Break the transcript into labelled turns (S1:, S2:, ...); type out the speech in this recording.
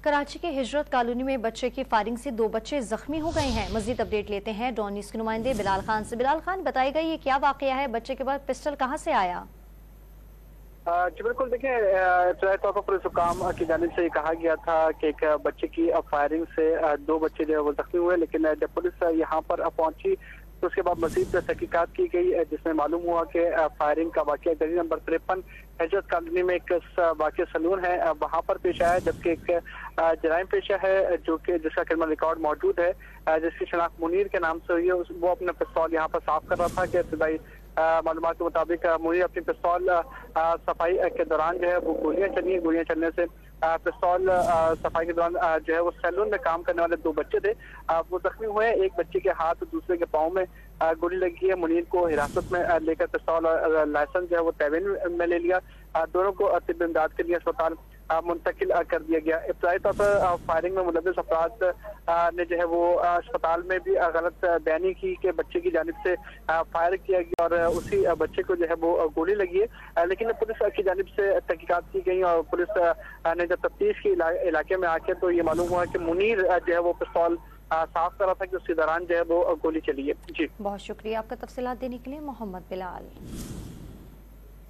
S1: कराची के हिजरत कॉलोनी में बच्चे की फायरिंग से 2 बच्चे जख्मी हो गए हैं। मजीद अपडेट लेते हैं डॉन न्यूज़ के नुमाइंदे बिलाल खान से। बिलाल खान, बताएगा ये क्या वाकया है, बच्चे के पास पिस्टल कहां से आया?
S2: जी बिल्कुल, देखिए इब्तदाई तौर पर पुलिस हुकाम की जानिब से ये कहा गया था कि एक बच्चे की फायरिंग से 2 बच्चे जो है वो जख्मी हुए, लेकिन जब पुलिस यहाँ पर पहुंची तो उसके बाद मजीद तहकीकात की गई, जिसमें मालूम हुआ कि फायरिंग का वाकया गली नंबर 53 हिजरत कॉलोनी में एक वाकया सलून है वहाँ पर पेश आया, जबकि एक जराइम पेशा है जो कि जिसका क्रिमिनल रिकॉर्ड मौजूद है, जिसकी शनाख्त मुनीर के नाम से हुई है। वो अपना पिस्तौल यहाँ पर साफ कर रहा था कि इब्तदाई मालूमात के मुताबिक मुनीर अपनी पिस्तौल सफाई के दौरान जो है वो गोलियां चलने से पिस्तौल सफाई के दौरान जो है वो सैलून में काम करने वाले 2 बच्चे थे, वो जख्मी हुए। एक बच्चे के हाथ दूसरे के पाँव में गोली लगी है। मुनीर को हिरासत में लेकर पिस्तौल और लाइसेंस जो है वो तहवीन में ले लिया। दोनों को तिब्बी इमदाद के लिए अस्पताल मुंतकिल कर दिया गया। इब्तदाई तौर पर फायरिंग में मुलव्विस अफराद ने जो है वो अस्पताल में भी गलत बयानी की कि बच्चे की जानिब से फायर किया गया और उसी बच्चे को जो है वो गोली लगी है, लेकिन पुलिस की जानिब से तहकीकात की गई और पुलिस ने जब तफ्तीश की इलाके में आके तो ये मालूम हुआ कि मुनीर जो है वो पिस्तौल साफ कर रहा था कि उसी दौरान जो है वो गोली चली है। जी
S1: बहुत शुक्रिया आपका तफसीलात देने के लिए मोहम्मद बिलाल।